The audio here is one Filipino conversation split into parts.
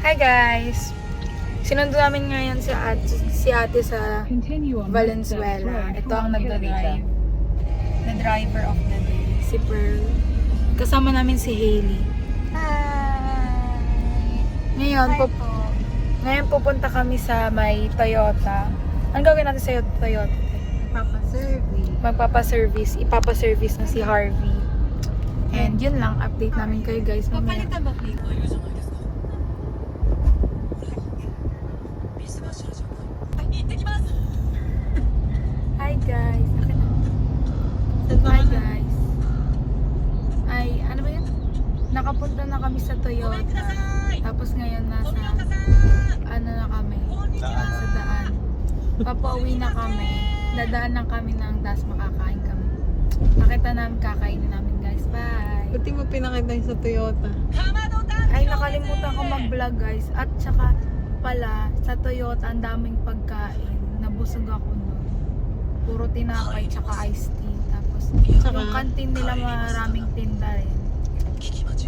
Hi guys! Sinundo namin ngayon si ate sa Valenzuela. Ito ang nagda-drive. The driver of the day. Si Pearl. Kasama namin si Hailey. Hi! Ngayon pupunta kami sa may Toyota. Ang gawin natin sa Toyota? Magpapaservice. Ipapaservice na si Harvey. And yun lang, update namin kayo guys. Papalitan ba dito? Hi guys. Hi guys. Ay, ano ba yun? Nakapunta na kami sa Toyota. Tapos ngayon nasa na kami. Nasa daan. Papauwi na kami. Dadaan lang kami ng Das, makakain kami. Nakita namin, kakainin namin guys. Bye! Buti mo pinakita yung sa Toyota. Ay, nakalimutan ko mag-vlog guys. At saka pala, sa Toyota, ang daming pagkain. Nabusog ako nun. Puro tinapay, tsaka iced tea. Tapos, yung canteen nila maraming tinda rin.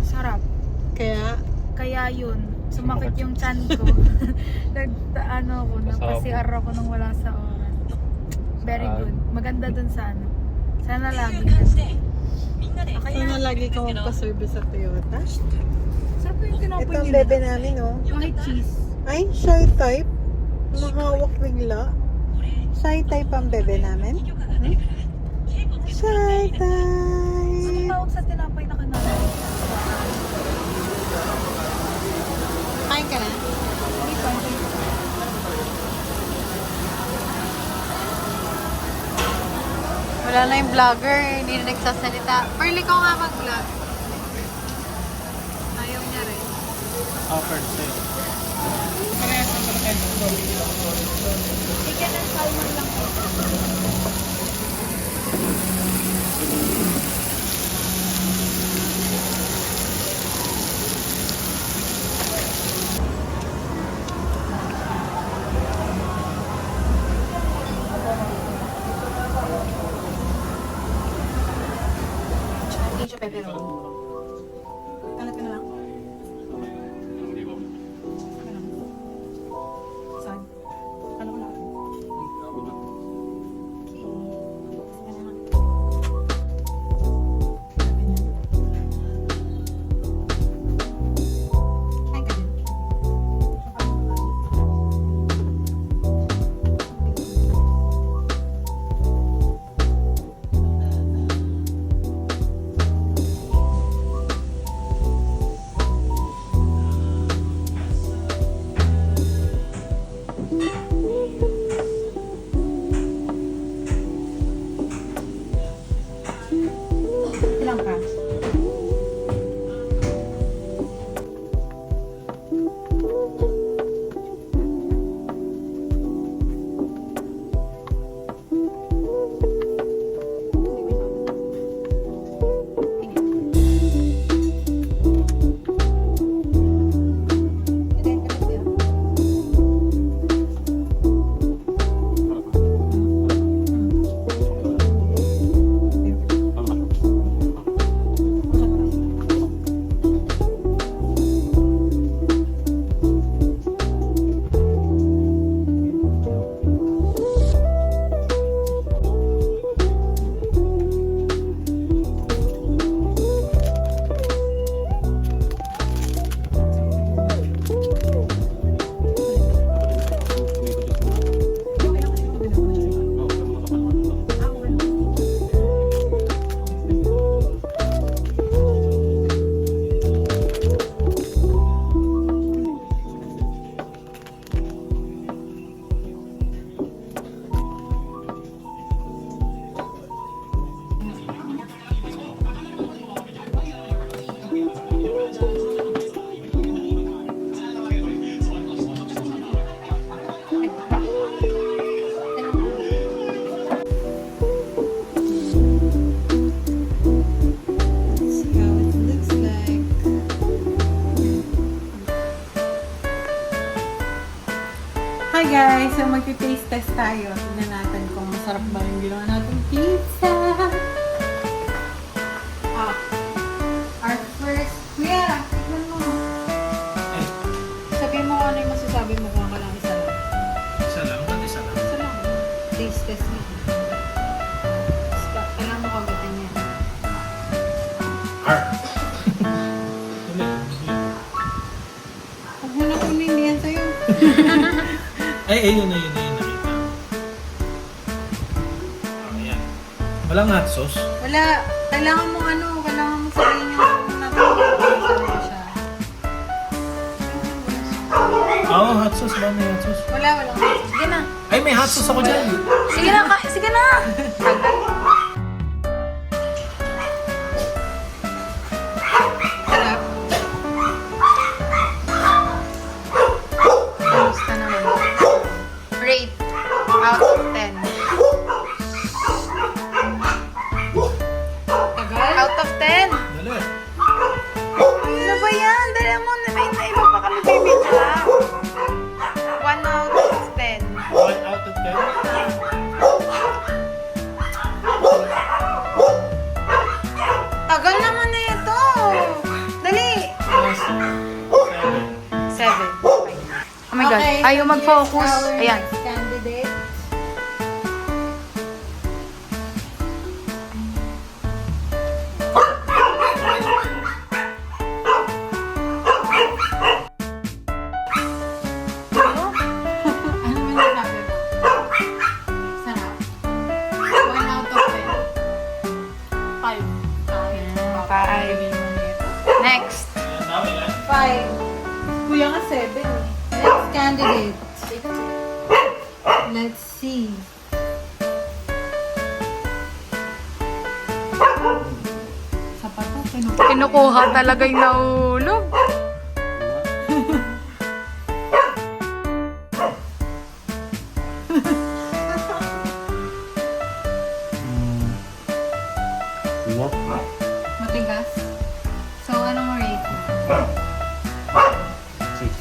Sarap. Kaya yun, sumakit yung chan ko. Nagpa-CR ako nung wala sa oras. Very good. Maganda dun sa ano. Sana lagi na. Sana lagi ka magpa-service sa Toyota. Sarap yung tinapay Ito ang nila. bebe namin, oh. May cheese. Ay, shy type. Mahawak bigla. Shy type ang bebe namin. Hmm? Shy type. Anong tawag sa tinapay na kanala? Kain ka na? Wala na yung vlogger, hindi na nagsasalita. Pearl, ikaw nga mag-vlog. Ayaw niya rin. Offered sale. Chicken and salmon lang po. Medyo pepperoni. Kalat ka na lang. Saan? Ano ko lang? Ilang ka? Hi guys! So magti-taste test tayo. Tignan natin kung masarap ba yung ginawa natin pizza. Our first... Kuya, tignan mo. Sabi Ayun na yun nakita. Ayan. Walang hot sauce. Wala. Kailangan mo sabihin yung natapos siya. Oo, hot sauce ba? May hot sauce. Wala. Sige na. Ay, may hot sauce ako dyan. Sige na. Sige na. Sarap. Kamusta naman? Rate. Out of 10. Tagal? Out of 10. Dali. Ano ba yan? Dala mo na may iba pa kami bibita. 1 out of 10. 1 out of 10. Tagal naman na ito. Dali. Plus 7. 7. Oh my God. Ayaw mag-focus. Ayan. Candidate. Ano ba nasabi mo? Sarap. 1 out of 10. 5. Next. Ayan, tama yan. 5. Kuya nga 7. Next candidate. Let's see. Sapato, Kinukuha talaga yung nahulog. What? Matigas. So, anong rate? 6.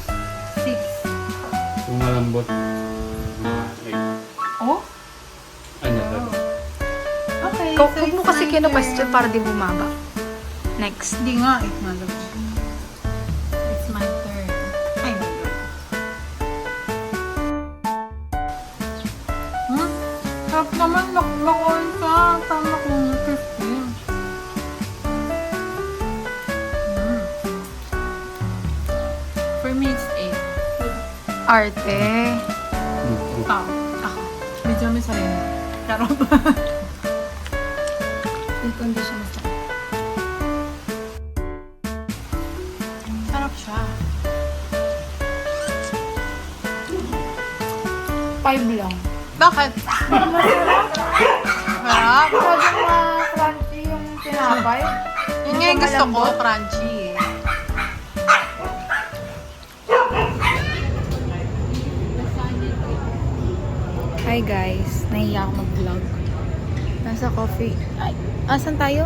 6. Kung malambot, 8. Oh? Ano sabi? Okay. Huwag mo kasi kino-question para di bumaba. Next. Hindi nga. It's my turn. Ay, my God. Sarap naman makuha ka. Tama kong 15. For me, it's 8. Arte. Ikaw. Ako. Medyo may sarili. Karong. Yung condition sa Sarap siya. 5 lang. Bakit? Sarap. Masyadong crunchy yung tinapay. Yun nga yung gusto ko, crunchy eh. Hi guys, nahiya ako mag-vlog. Nasa coffee. Ay, asan tayo?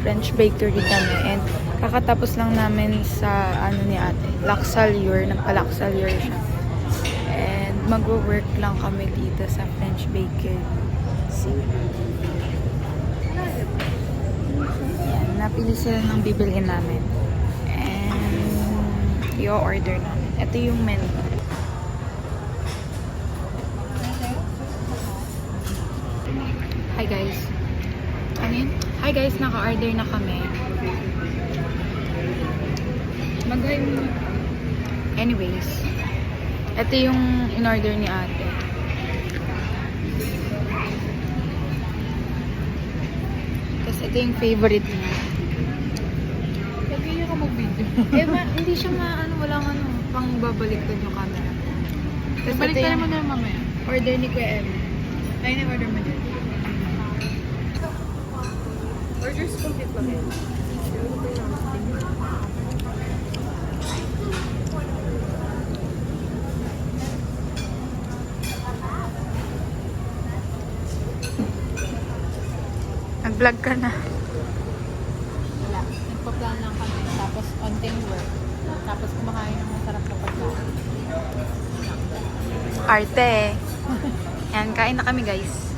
French Bakery kami. And kakatapos lang namin sa ano ni ate, Laxalior. Nagpa-Laxalior siya. And mag-work lang kami dito sa French Bakery. See? Yan, napili sila ng bibilhin namin. And i-order namin. Ito yung menu. Hi guys. Ano yun? Hi guys, naka-order na kami. Anyways, ito yung in-order ni ate. Tapos ito yung favorite niya. Lagi niyo ka mag-video. Hindi siya walang pang babaliktad yung camera. Tapos Balik ito tayo yung mo na mamaya. order ni Kuya Em. Ay, na-order mo din. Orders complete pa yan. Nag-vlog ka na. Wala. Nagpa-plan lang kami. Tapos, onting work. Tapos, kumakain ng masarap na pagkain. Arte. Yan, kain na kami guys.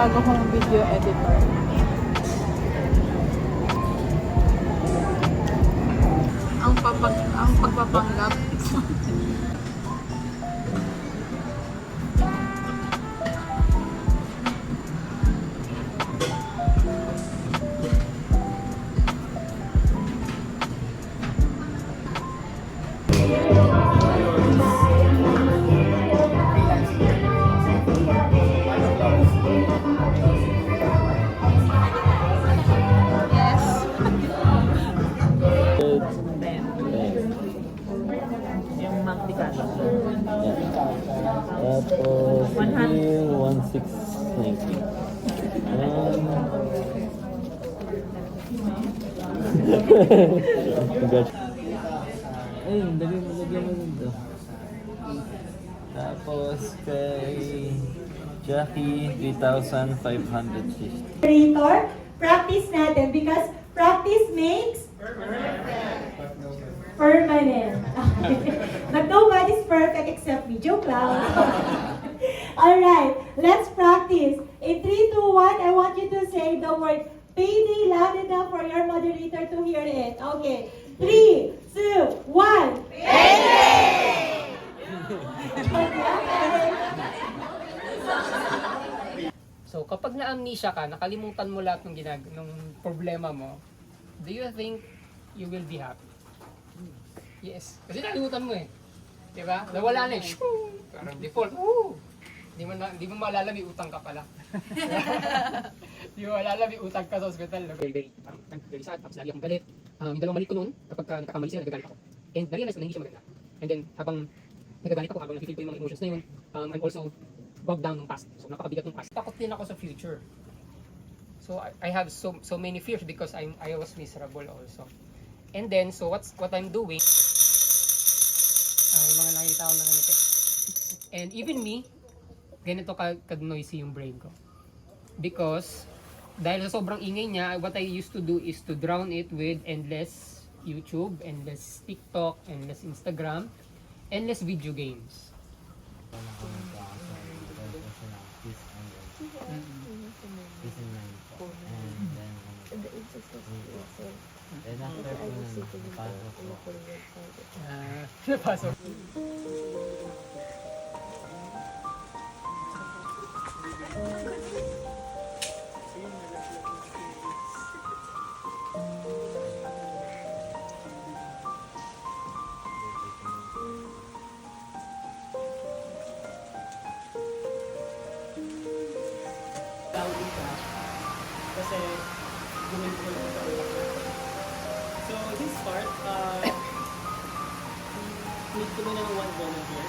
bago kong video editor. Ang pagpapanggap. Yung monthly cash. Tapos, 1690. Ay, lagyan mo dito. Tapos, kay Jackie, 3,550. Operator, practice natin because practice makes permanent. But nobody's perfect except me. Joke lang. Alright, let's practice. In 3, 2, 1, I want you to say the word payday loud enough for your moderator to hear it. Okay. 3, 2, 1. So, kapag na-amnesia ka, nakalimutan mo lahat ng nung problema mo, do you think you will be happy? Yes. Kasi nakalimutan mo eh. Diba? Nawala na eh. Shoo! Parang default. Woo! Di mo maalala may utang ka pala. Di mo maalala may utang ka sa hospital. Parang very sad. Tapos lagi akong galit. Yung dalawang malit ko noon, kapag nakakamali sila, nagagalit ako. And na-realize ko na hindi siya maganda. And then, habang nagagalit ako, habang nakikita ko yung mga emotions na yun, I'm also bogged down ng past. So, napakabigat ng past. Takot din ako sa future. So, I have so many fears because I was miserable also. And then, so what I'm doing, yung mga nakita ko na ngiti. And even me, ganito kag-noisy yung brain ko. Because, dahil sa sobrang ingay niya, what I used to do is to drown it with endless YouTube, endless TikTok, endless Instagram, endless video games. Then after po nun, napasok ko. Napasok. Kasi gumit ko lang sa utak ko. So this part, need ko muna ng one volunteer.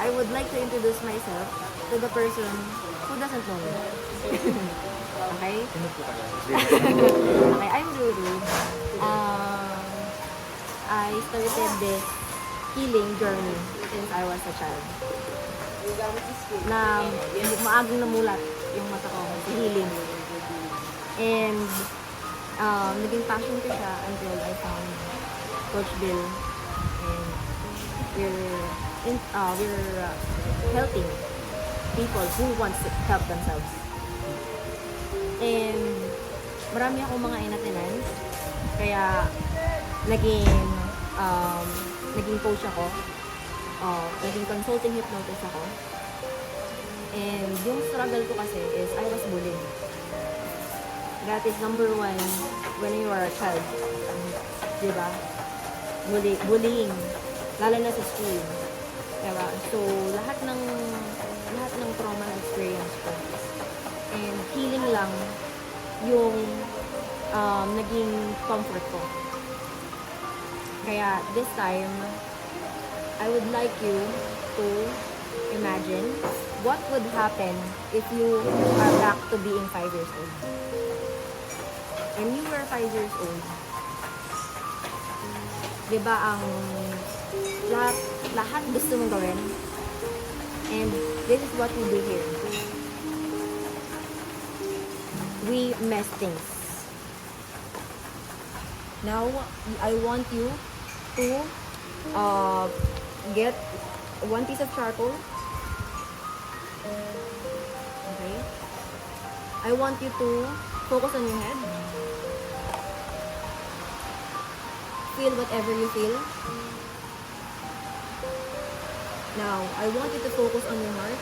I would like to introduce myself to the person who doesn't know me. Okay? Okay, I'm Ruru. I started this healing journey since I was a child. Na maagang namulat yung mata ko sa healing. And naging passion ko siya until I found Coach Bill. And we're helping people who wants to help themselves. And marami akong mga inatinan. Kaya naging coach ako. Naging consulting hypnotist ako. And yung struggle ko kasi is I was bullied. That is number one when you are a child. Diba? Bullying. Lalo na sa school. Diba? So, lahat ng trauma na experience ko. And healing lang yung naging comfort ko. Kaya this time, I would like you to imagine what would happen if you are back to being 5 years old. When you were 5 years old, di ba ang lahat gusto mong gawin? And this is what we do here. We mess things. Now, I want you to get one piece of charcoal. Okay. I want you to focus on your head. Feel whatever you feel. Now, I want you to focus on your heart.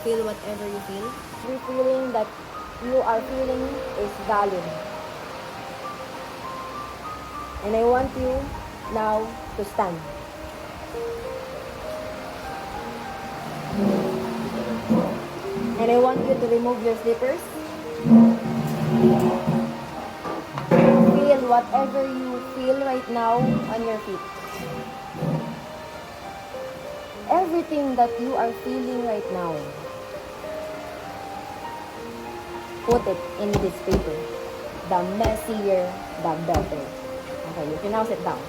Feel whatever you feel. Every feeling that you are feeling is valid. And I want you now to stand. And I want you to remove your slippers. Feel whatever you feel right now on your feet. Everything that you are feeling right now, put it in this paper. The messier, the better. Okay, you can now sit down.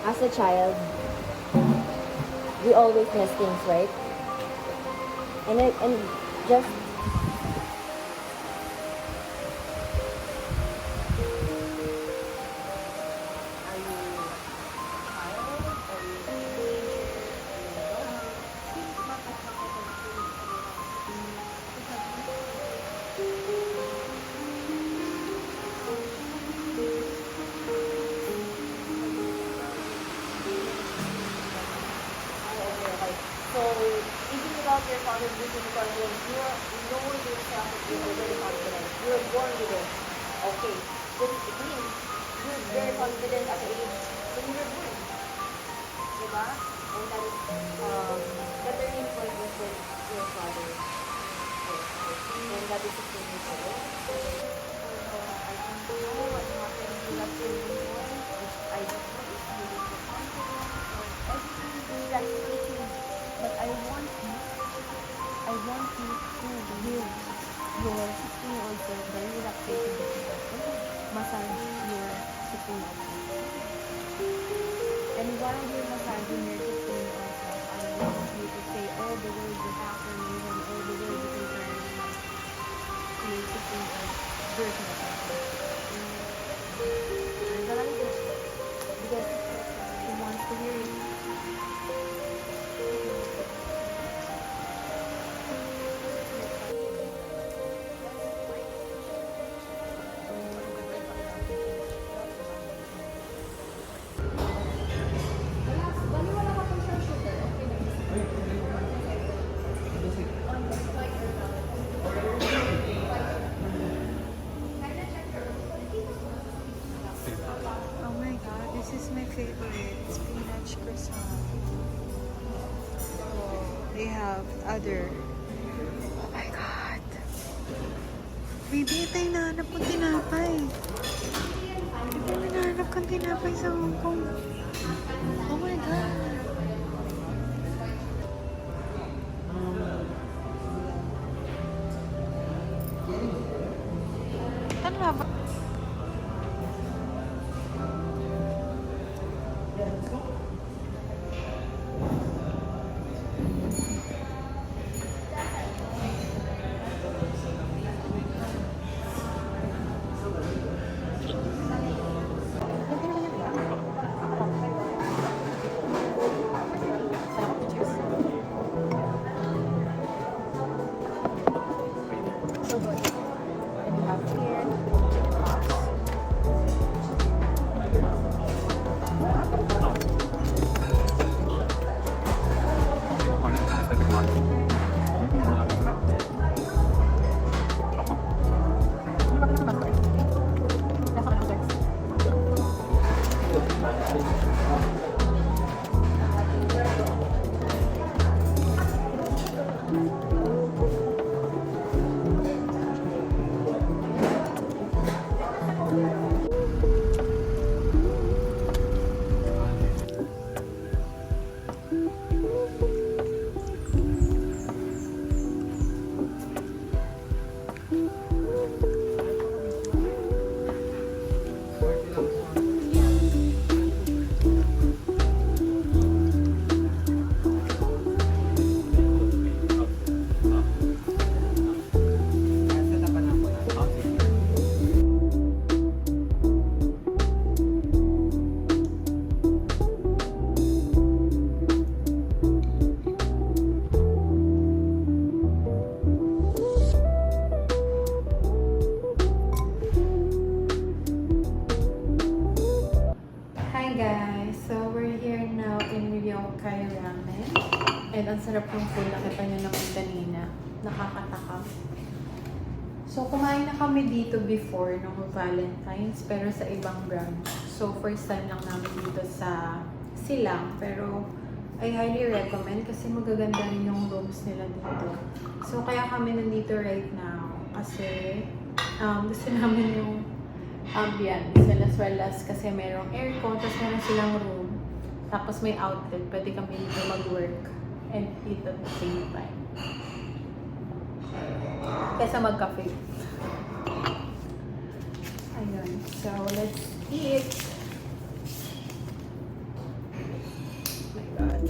As a child, we always mess things, right? And just so even without your contribution to confidence, you know yourself that you're already confident. You're born with it. Okay. So it means you're very confident at the age when you were born. Diba? And that is the turning point was with your father. And that is the turning point. I don't know what happened to that turning point. I don't know if you lose your confidence or everything drastically changed. But I want you to live your 16-year-old self by relaxation technique. Massage your 16-year-old self. And while you're massaging your 16-year-old self, I want you to say all the words of affirmation, all the words of encouragement to your 16-year-old version of yourself. And I like it because she wants to hear you. Oh my god, this is my favorite. Spinach croissant. They have other. Oh my god. Baby, tayo nahanap kong tinapay. Baby, nahanap kong tinapay sa Hong Kong. Oh my God. Tala ba? Hi guys! So we're here now in Ryokai Ramen. And ang sarap ng food. Nakita nyo naman kanina. Nakakatakam. So kumain na kami dito before nung Valentine's pero sa ibang branch. So first time lang namin dito sa Silang. Pero I highly recommend kasi magaganda rin yung rooms nila dito. So kaya kami nandito right now kasi gusto namin yung ambience as well as kasi merong aircon, tapos meron silang room, tapos may outlet, pwede kami dito mag-work and eat at the same time kaysa mag-cafe. Ayun, so let's eat. Oh my God.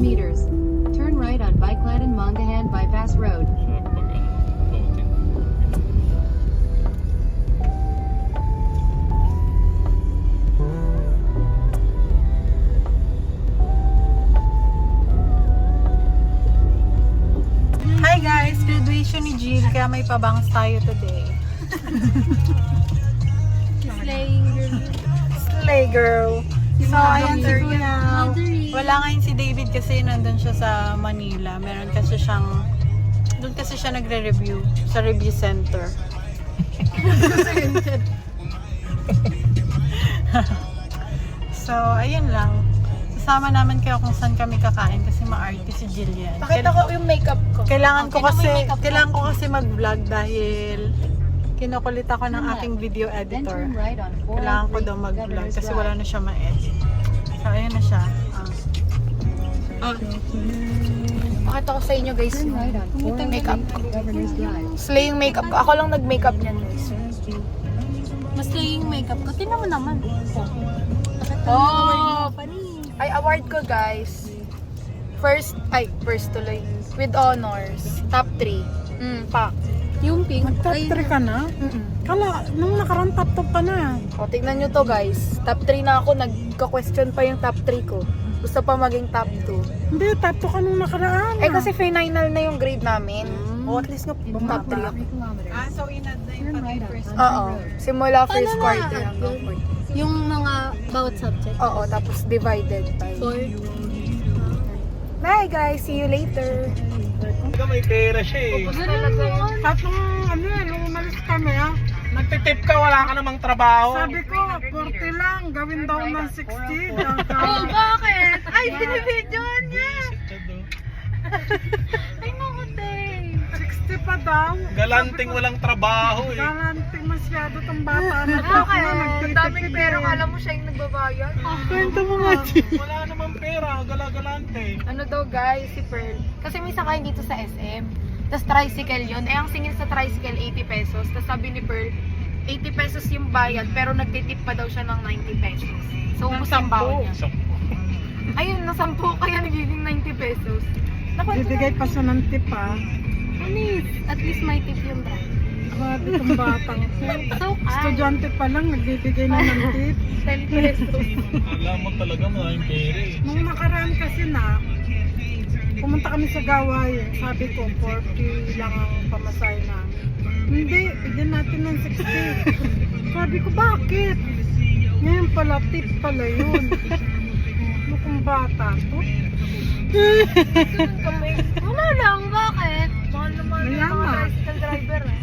Meters. Turn right on Bikeland and Mangahan Bypass Road. Hi guys! Graduation ni Jill, kaya may pabangs tayo today. Slay girl! So, ayan sir now. Wala ngayon si David kasi nandun siya sa Manila. Meron kasi siyang, doon kasi siya nagre-review sa review center. So, ayun lang. Sasama naman kayo kung saan kami kakain kasi ma-arty si Jillian. Pakita ko yung makeup ko. Kailangan ko kasi mag-vlog dahil kinukulit ako ng aking video Then editor. turn right on Kailangan ko 403 daw mag-vlog Governor's kasi Drive. wala na siya ma-edit. So, ayun na siya. Pakita ko sa inyo guys Turn yung right on makeup 403 Governor's Drive. slay yung makeup ko. Ako lang nag-makeup niyan guys. Mas slay yung makeup ko. Tingnan mo naman. Oh! Ay, award ko guys. First tuloy. With honors. Top 3. Pak. Yung pink. Mag-top 3 ka na? Mm-mm. Kala, nung nakarang top ka na. O, tignan nyo to guys. Top 3 na ako, nagka-question pa yung top 3 ko. Gusto pa maging top 2. Hindi, top 2 ka nung nakaraan. Eh kasi final na yung grade namin. O at least nga top 3 ako. So inad na yung pag-first. Oo. Simula first quarter hanggang fourth. Yung mga bawat subject. Oo, tapos divided by. Bye guys, see you later. May pera siya eh. Tatlong ano yan, nung umalis kami ha. Nagtitip ka, wala ka namang trabaho. Sabi ko, 40 lang, gawin daw ng 60. Oh, bakit? Ay, binibidyoan niya. Ay, nakuti. 60 pa daw. Galanting walang trabaho eh. Galanting masyado tong bata na to. Bakit? Ang daming pera, kala mo siya yung nagbabayad. Kwento mo nga, Wala namang pera, galagalante. Ano daw guys, si Pearl. Kasi may sakayin dito sa SM. Tapos tricycle yun. Eh, ang singil sa tricycle, 80 pesos. Tapos sabi ni Pearl, 80 pesos yung bayad, pero nagtitip pa daw siya ng 90 pesos. So, ubus ang baon niya. Ayun, na 10 kaya nagiging 90 pesos. bibigay pa siya ng tip ha. Anis, at least may tip yung drive. Grabe itong batang. So, Estudyante pa lang, nagbibigay na ng tip. 10 pesos. Alam mo talaga maraming pera eh. Nung nakaraan kasi na, pumunta kami sa Gaway. Sabi ko, 40 lang ang pamasahe namin. Hindi, bigyan natin ng 60. Sabi ko, bakit? Ngayon pala, tip pala yun. Mukhang bata to. Wala lang, bakit? Mahal naman yung mga Mayaman. tricycle driver ah.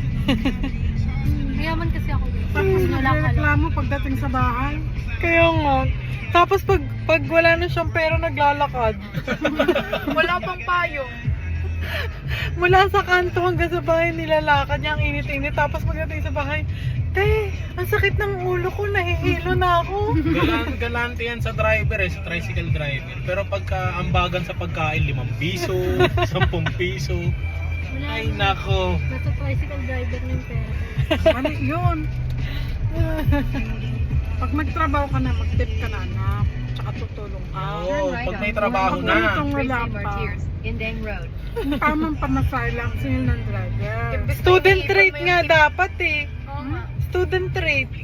Mayaman kasi ako. Tapos nagreklamo pagdating sa bahay. Kaya nga. Tapos pag wala na siyang pera, naglalakad. Wala pang payong. Mula sa kanto hanggang sa bahay, nilalakad niya ang init-init. Tapos pagdating sa bahay, te, ang sakit ng ulo ko, nahihilo na ako. Galante yan sa driver eh, sa tricycle driver. Pero pagka ambagan sa pagkain, 5 piso, 10 piso. Ay nako. Nasa tricycle driver ng pera. Ano yun? Pag magtrabaho ka na, mag-tip ka na, anak. Tsaka tutulong ka. Oo, pag may trabaho Pag na. ganitong wala pa, Indang Road. yung tamang pamasahe lang singil ng driver. Student rate nga dapat eh. Oo nga. Student rate.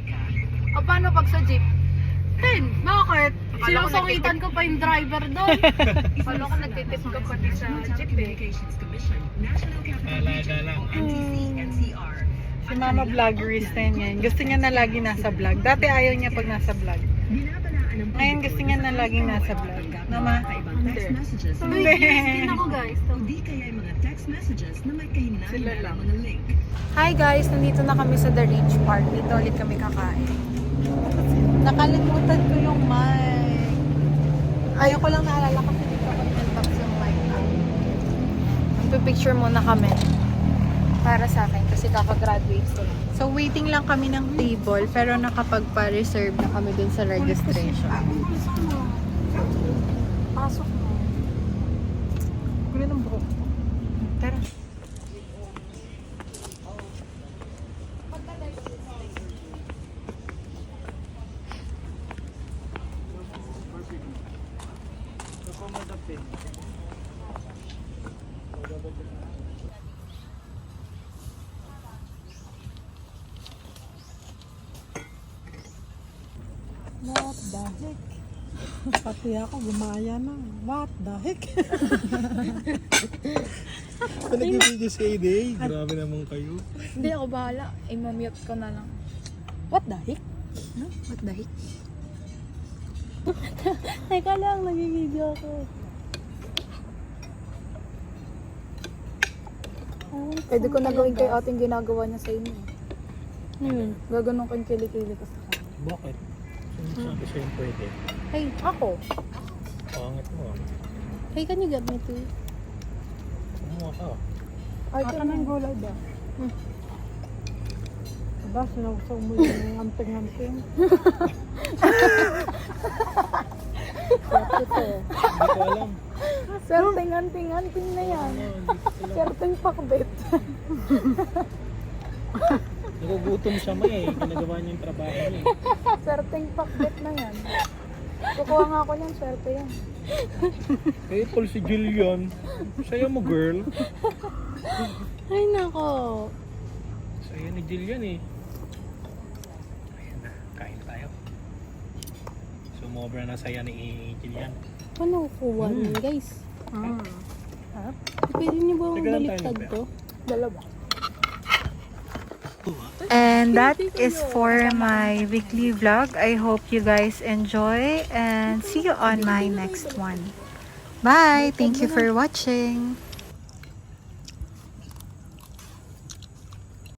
O paano pag sa jeep? 10. Bakit? Sinusungitan ko pa yung driver doon. Paano ko nagtitip ka pati sa jeep eh? Alaga lang. Si Mama Vloggerista yan. Gusto niya na lagi nasa vlog. Dati ayaw niya pag nasa vlog. Ngayon gusto niya na laging nasa vlog. Mama? Hindi. Skin ako guys. Sila lang. Hi guys, nandito na kami sa The Ridge Park. Dito ulit kami kakain. Nakalimutan ko yung mic. Ayaw ko lang naalala kasi dito ako nilbox yung mic. Magpipicture muna kami. Para sa akin kasi kakagraduate sila. So waiting lang kami ng table pero nakapagpa-reserve na kami dun sa registration. Pasok mo. Kunin ang buhok ko. Tara. What the heck? Pati ako gumaya na. What the heck? Kung nag-video si Ade, grabe naman kayo. Hindi ako bahala. I-mute ko na lang. What the heck? No? What the heck? Teka lang, nag-video ako. Pwede ko na gawin kay ating ginagawa niya sa inyo. Gaganon ko yung kilikili ko sa kanya. Bakit? Sabi sa'yo pwede. Hey, ako. Pangit mo ah. Hey, can you get me too? Kumuha ka. Aka ng gulay ba? Diba, sinawsaw mo yung anting-anting. Hindi ko alam. Serteng anting-anting na yan. Serteng pakbet. Nagugutom siya may ginagawa niya yung trabaho niya. Serteng pakbet na yan. Kukuha nga ako niyan, swerte yan. Eh, Paul si Jillian. Sa'yo mo, girl. Ay nako. Sa'yo ni Jillian eh. Sumobra na saya ni Kilian. Paano kukuha nun, guys? Pwede niyo ba baliktad to? And that is for my weekly vlog. I hope you guys enjoy and see you on my next one. Bye! Thank you for watching.